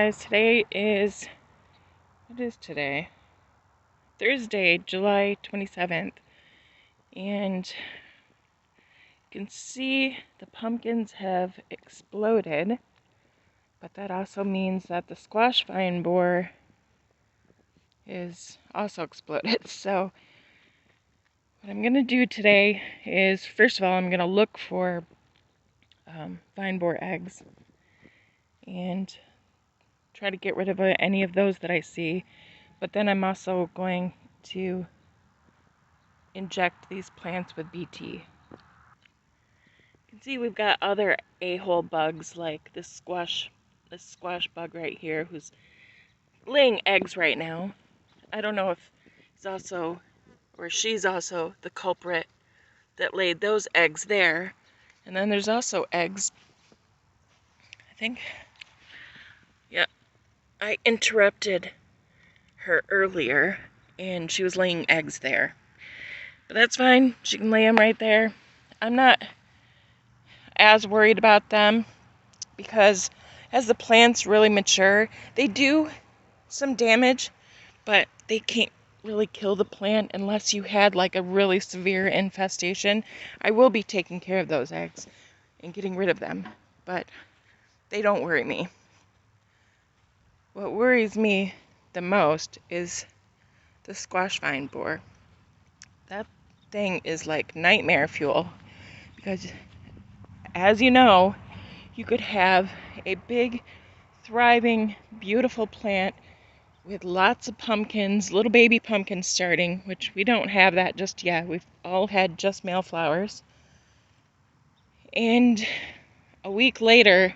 guys, today is, what is today? Thursday, July 27th, and you can see the pumpkins have exploded, but that also means that the squash vine borer is also exploded. So what I'm going to do today is, first of all, I'm going to look for vine borer eggs and try to get rid of any of those that I see. But then I'm also going to inject these plants with BT. You can see we've got other a-hole bugs like this squash bug right here who's laying eggs right now. I don't know if he's also, or she's also the culprit that laid those eggs there. And then there's also eggs, I think, yeah, I interrupted her earlier and she was laying eggs there. But that's fine, she can lay them right there. I'm not as worried about them because as the plants really mature, they do some damage, but they can't really kill the plant unless you had like a really severe infestation. I will be taking care of those eggs and getting rid of them, but they don't worry me. What worries me the most is the squash vine borer. That thing is like nightmare fuel because, as you know, you could have a big, thriving, beautiful plant with lots of pumpkins, little baby pumpkins starting, which we don't have that just yet. We've all had just male flowers. And a week later,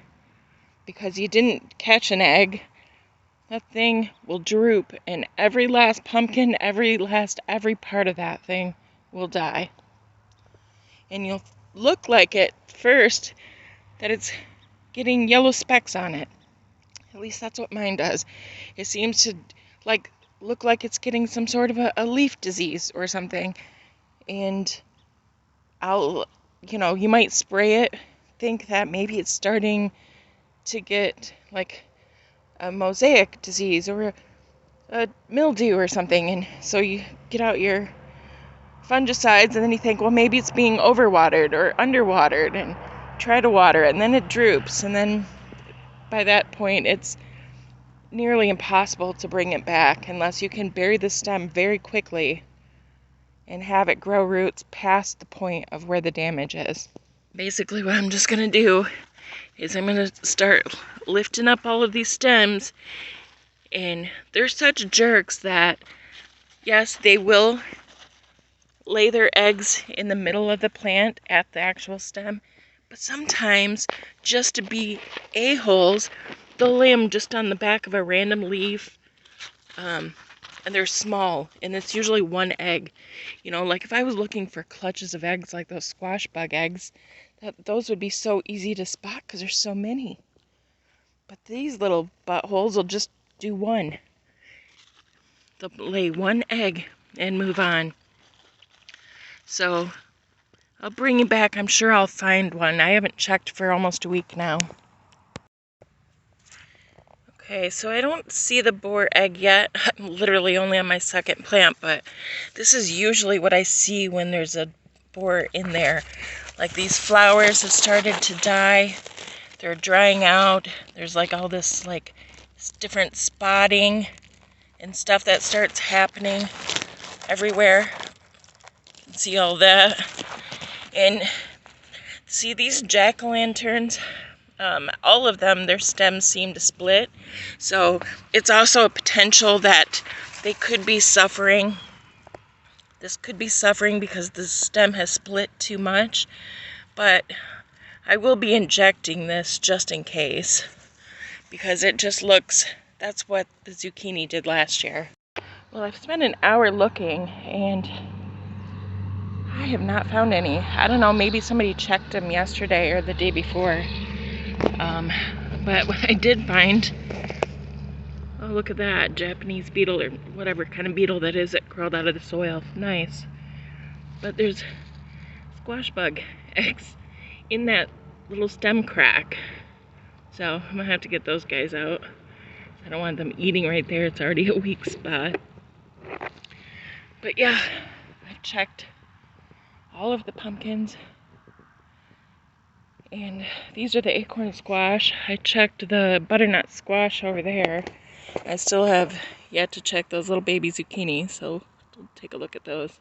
because you didn't catch an egg, that thing will droop and every last pumpkin, every part of that thing will die. And you'll look like at first that it's getting yellow specks on it. At least that's what mine does. It seems to look like it's getting some sort of a leaf disease or something. And you might spray it, think that maybe it's starting to get like a mosaic disease or a mildew or something. And so you get out your fungicides and then you think, well, maybe it's being overwatered or underwatered, and try to water it, and then it droops, and then by that point it's nearly impossible to bring it back unless you can bury the stem very quickly and have it grow roots past the point of where the damage is. Basically what I'm just going to do is I'm going to start lifting up all of these stems, and they're such jerks that, yes, they will lay their eggs in the middle of the plant at the actual stem, but sometimes, just to be a-holes, they'll lay them just on the back of a random leaf, and they're small, and it's usually one egg. Like if I was looking for clutches of eggs like those squash bug eggs, those would be so easy to spot because there's so many. But these little buttholes will just do one. They'll lay one egg and move on. So I'll bring you back. I'm sure I'll find one. I haven't checked for almost a week now. Okay, so I don't see the borer egg yet. I'm literally only on my second plant, but this is usually what I see when there's a borer in there. Like these flowers have started to die. They're drying out. There's like all this like different spotting and stuff that starts happening everywhere. You can see all that. And see these jack-o'-lanterns, all of them, their stems seem to split. So it's also a potential that they could be suffering. This could be suffering because the stem has split too much. But I will be injecting this just in case, because it just looks, that's what the zucchini did last year. Well, I've spent an hour looking and I have not found any. I don't know, maybe somebody checked them yesterday or the day before. But what I did find, oh, look at that, Japanese beetle or whatever kind of beetle that is that crawled out of the soil. Nice. But there's squash bug eggs in that little stem crack. So I'm gonna have to get those guys out. I don't want them eating right there. It's already a weak spot. But yeah, I've checked all of the pumpkins. And these are the acorn squash. I checked the butternut squash over there. I still have yet to check those little baby zucchini, so we'll take a look at those.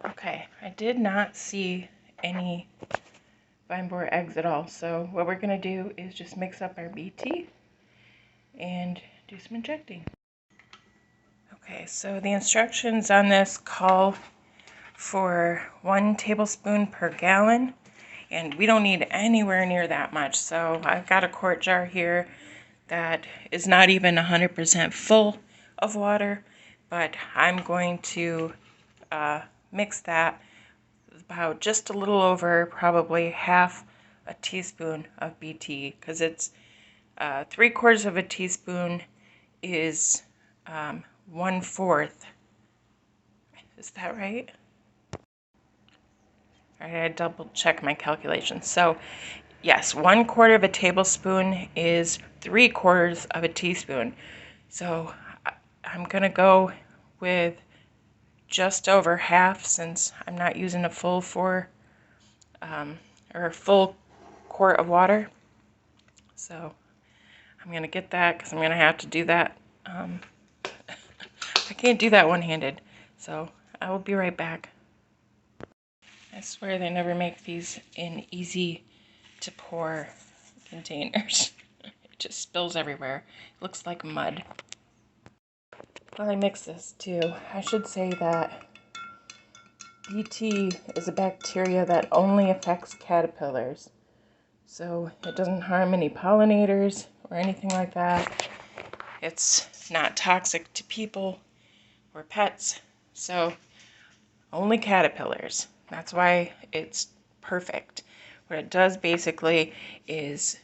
Okay, I did not see any vine borer eggs at all, so what we're going to do is just mix up our BT and do some injecting. Okay, so the instructions on this call for 1 tablespoon per gallon, and we don't need anywhere near that much. So I've got a quart jar here that is not even 100% full of water, but I'm going to mix that about just a little over probably half a teaspoon of BT, because it's 3/4 of a teaspoon is 1/4. Is that right? All right, I double check my calculations. So yes, 1/4 of a tablespoon is 3/4 of a teaspoon. So I'm gonna go with just over half, since I'm not using a full or a full quart of water. So I'm gonna get that, because I'm gonna have to do that. I can't do that one-handed, so I will be right back. I swear they never make these in easy to pour containers. It just spills everywhere. It looks like mud. While I mix this too, I should say that BT is a bacteria that only affects caterpillars. So it doesn't harm any pollinators or anything like that. It's not toxic to people or pets. So only caterpillars. That's why it's perfect. What it does basically is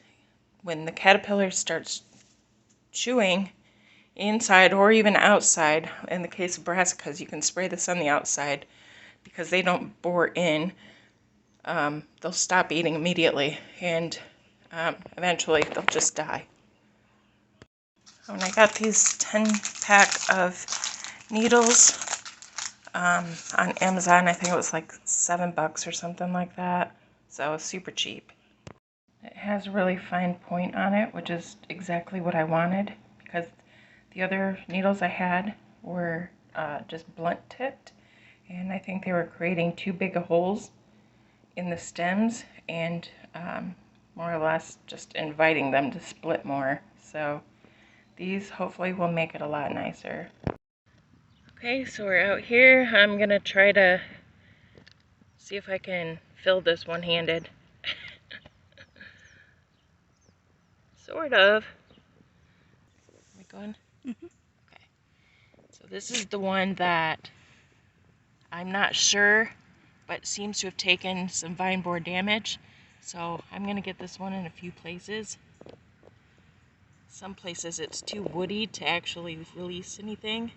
when the caterpillar starts chewing inside or even outside, in the case of brassicas, you can spray this on the outside because they don't bore in. They'll stop eating immediately, and eventually they'll just die. When I got these 10-pack of needles on Amazon, I think it was like $7 or something like that, so it's super cheap. It has a really fine point on it, which is exactly what I wanted, because the other needles I had were just blunt tipped, and I think they were creating too big of holes in the stems, and more or less just inviting them to split more. So these hopefully will make it a lot nicer. Okay, so we're out here. I'm gonna try to see if I can fill this one-handed. Sort of. Am I going? Mm-hmm. Okay. So this is the one that I'm not sure, but seems to have taken some vine borer damage. So I'm gonna get this one in a few places. Some places it's too woody to actually release anything.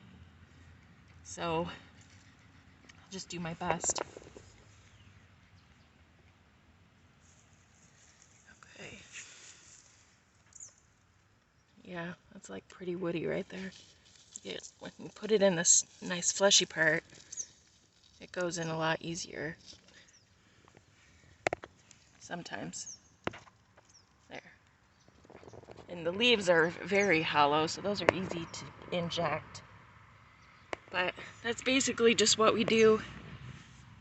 So I'll just do my best. Okay. Yeah, that's like pretty woody right there. When you put it in this nice fleshy part, it goes in a lot easier. Sometimes. There. And the leaves are very hollow, so those are easy to inject. But that's basically just what we do.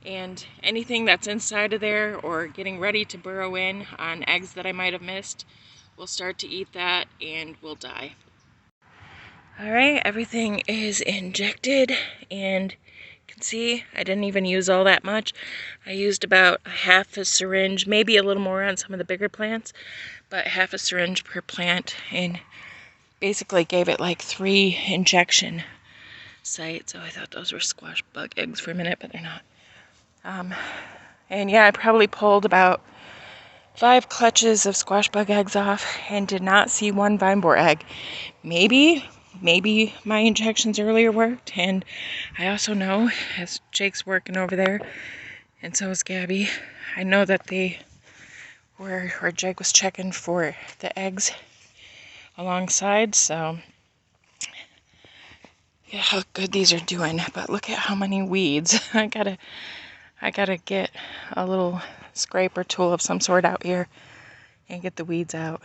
And anything that's inside of there or getting ready to burrow in on eggs that I might have missed, will start to eat that and will die. Alright, everything is injected, and you can see I didn't even use all that much. I used about half a syringe, maybe a little more on some of the bigger plants, but half a syringe per plant, and basically gave it like 3 injection sites. So I thought those were squash bug eggs for a minute, but they're not. And yeah, I probably pulled about 5 clutches of squash bug eggs off and did not see one vine borer egg. Maybe my injections earlier worked, and I also know, as Jake's working over there, and so is Gabby, I know that they were, or Jake was checking for the eggs alongside, so yeah, how good these are doing. But look at how many weeds. I gotta get a little scraper tool of some sort out here and get the weeds out.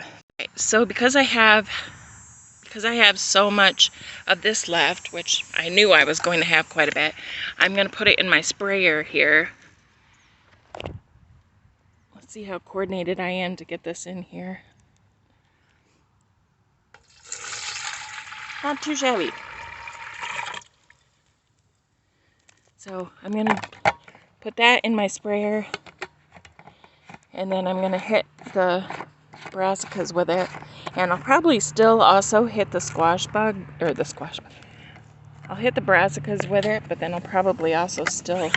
So because I have so much of this left, which I knew I was going to have quite a bit, I'm going to put it in my sprayer here. Let's see how coordinated I am to get this in here. Not too shabby. So I'm going to put that in my sprayer, and then I'm going to hit the brassicas with it, and I'll probably still also hit the squash bug, or the squash bug. I'll hit the brassicas with it, but then I'll probably also still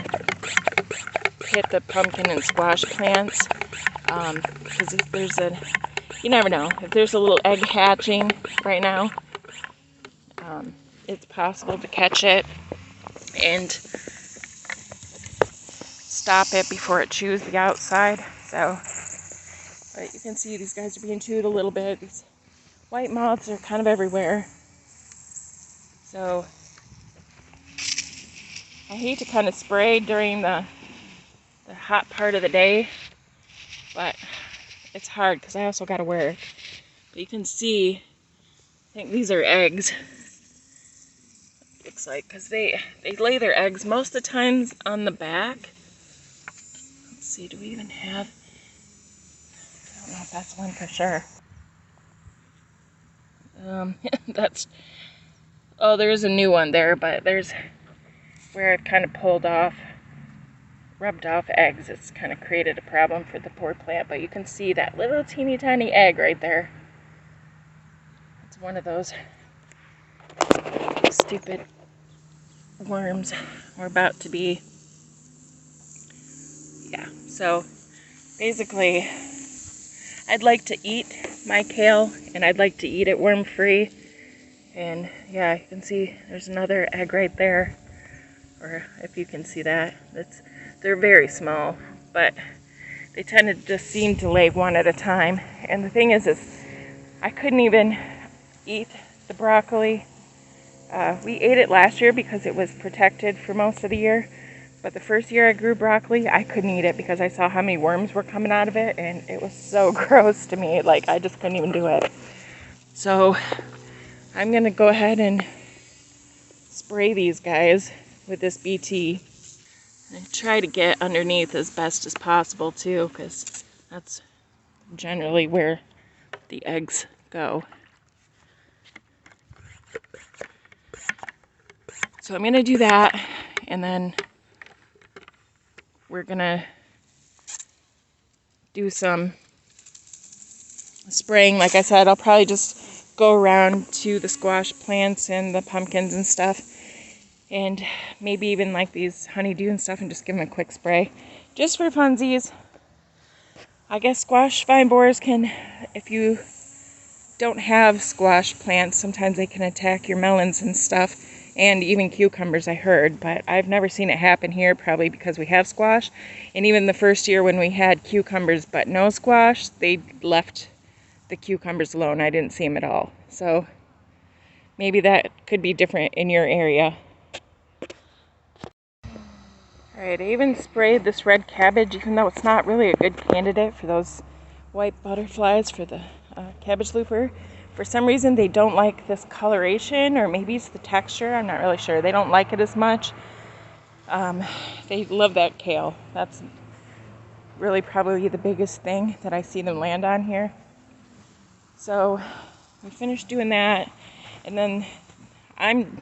hit the pumpkin and squash plants, because if there's you never know, if there's a little egg hatching right now, it's possible to catch it and stop it before it chews the outside. So, but you can see these guys are being chewed a little bit. These white moths are kind of everywhere. So I hate to kind of spray during the hot part of the day, but it's hard because I also got to wear it. But you can see, I think these are eggs. Looks like, because they lay their eggs most of the times on the back. Let's see, do we even have, I don't know if that's one for sure. That's, oh, there's a new one there, but there's where I've kind of rubbed off eggs. It's kind of created a problem for the poor plant, but you can see that little teeny tiny egg right there. It's one of those stupid worms we're about to be. Yeah, so basically I'd like to eat my kale, and I'd like to eat it worm free. And yeah, you can see there's another egg right there, or if you can see that, they're very small, but they tend to just seem to lay one at a time. And the thing is I couldn't even eat the broccoli. We ate it last year because it was protected for most of the year, but the first year I grew broccoli, I couldn't eat it because I saw how many worms were coming out of it, and it was so gross to me. Like, I just couldn't even do it. So I'm gonna go ahead and spray these guys with this BT. And try to get underneath as best as possible too, because that's generally where the eggs go. So I'm going to do that, and then we're going to do some spraying. Like I said, I'll probably just go around to the squash plants and the pumpkins and stuff, and maybe even like these honeydew and stuff, and just give them a quick spray just for funsies. I guess squash vine borers can, if you don't have squash plants, sometimes they can attack your melons and stuff, and even cucumbers, I heard, but I've never seen it happen here, probably because we have squash. And even the first year when we had cucumbers but no squash, they left the cucumbers alone. I didn't see them at all. So maybe that could be different in your area. Alright, I even sprayed this red cabbage, even though it's not really a good candidate for those white butterflies for the cabbage looper. For some reason, they don't like this coloration, or maybe it's the texture. I'm not really sure. They don't like it as much. They love that kale. That's really probably the biggest thing that I see them land on here. So we finished doing that, and then I'm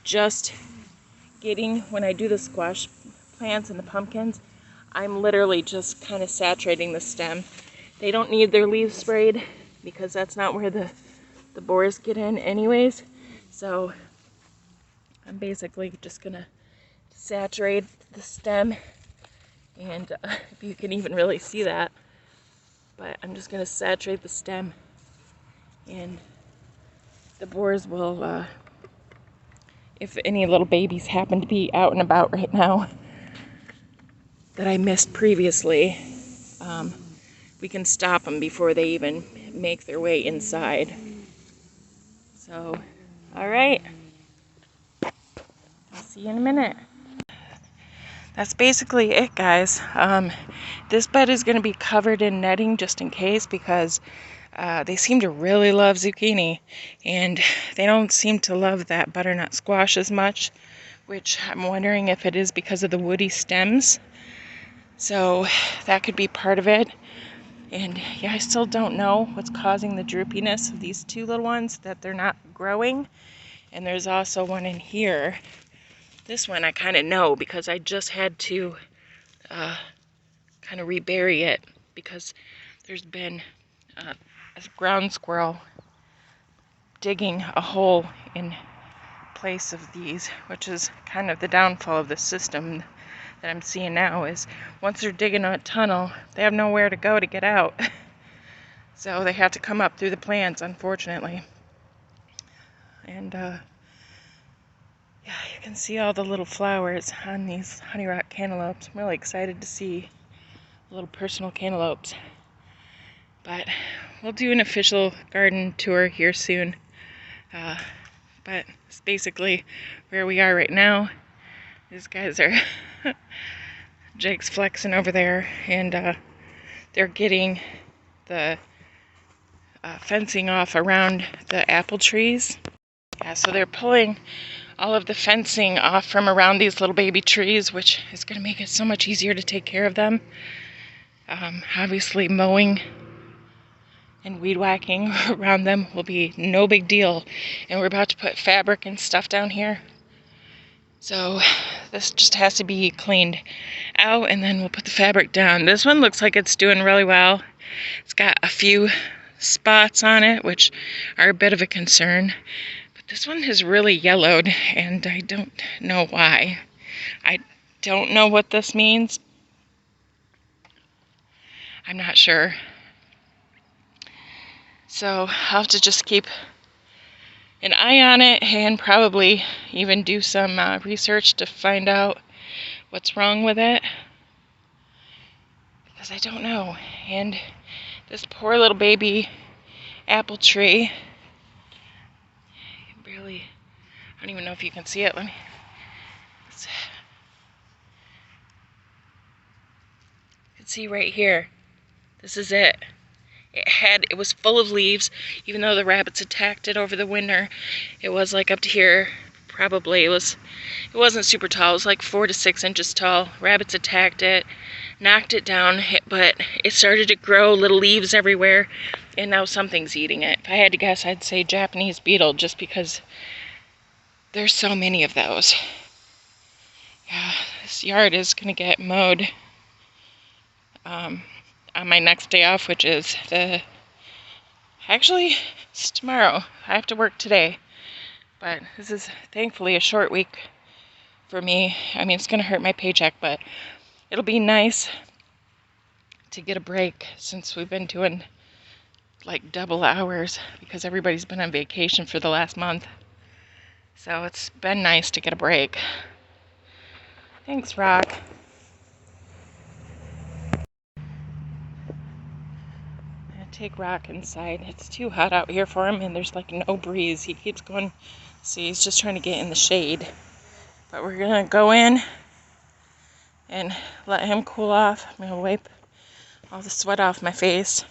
just getting, when I do the squash plants and the pumpkins, I'm literally just kind of saturating the stem. They don't need their leaves sprayed because that's not where the borers get in anyways. So I'm basically just gonna saturate the stem, and if you can even really see that, but I'm just gonna saturate the stem, and the borers will, if any little babies happen to be out and about right now that I missed previously, we can stop them before they even make their way inside. So, all right. I'll see you in a minute. That's basically it, guys. This bed is going to be covered in netting just in case, because they seem to really love zucchini, and they don't seem to love that butternut squash as much, which I'm wondering if it is because of the woody stems. So that could be part of it. And yeah, I still don't know what's causing the droopiness of these two little ones, that they're not growing. And there's also one in here. This one I kind of know because I just had to kind of rebury it because there's been a ground squirrel digging a hole in place of these, which is kind of the downfall of the system that I'm seeing now, is once they're digging a tunnel, they have nowhere to go to get out. So they have to come up through the plants, unfortunately. And yeah, you can see all the little flowers on these honey rock cantaloupes. I'm really excited to see little personal cantaloupes. But we'll do an official garden tour here soon. But it's basically where we are right now. These guys are Jake's flexing over there, and they're getting the fencing off around the apple trees. Yeah, so they're pulling all of the fencing off from around these little baby trees, which is going to make it so much easier to take care of them. Obviously, mowing and weed whacking around them will be no big deal. And we're about to put fabric and stuff down here. So this just has to be cleaned out, and then we'll put the fabric down. This one looks like it's doing really well. It's got a few spots on it, which are a bit of a concern. But this one has really yellowed, and I don't know why. I don't know what this means. I'm not sure. So I'll have to just keep an eye on it and probably even do some research to find out what's wrong with it, because I don't know. And this poor little baby apple tree, barely, I don't even know if you can see it. You can see right here, this is it. It was full of leaves, even though the rabbits attacked it over the winter. It was like up to here, probably. It wasn't super tall. It was like 4 to 6 inches tall. Rabbits attacked it, knocked it down, but it started to grow little leaves everywhere, and now something's eating it. If I had to guess, I'd say Japanese beetle, just because there's so many of those. Yeah, this yard is gonna get mowed on my next day off, which is actually it's tomorrow. I have to work today, but this is thankfully a short week for me. I mean, it's gonna hurt my paycheck, but it'll be nice to get a break, since we've been doing like double hours because everybody's been on vacation for the last month. So it's been nice to get a break. Thanks, Rock. Take Rock inside. It's too hot out here for him, and there's like no breeze. He keeps going, see, he's just trying to get in the shade. But we're gonna go in and let him cool off. I'm gonna wipe all the sweat off my face.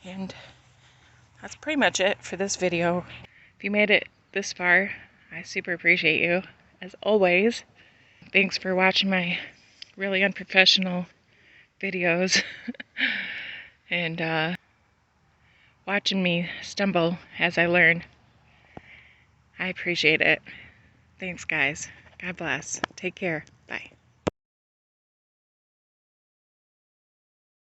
And that's pretty much it for this video. If you made it this far, I super appreciate you, as always. Thanks for watching my really unprofessional videos. And watching me stumble as I learn. I appreciate it. Thanks, guys. God bless. Take care. Bye.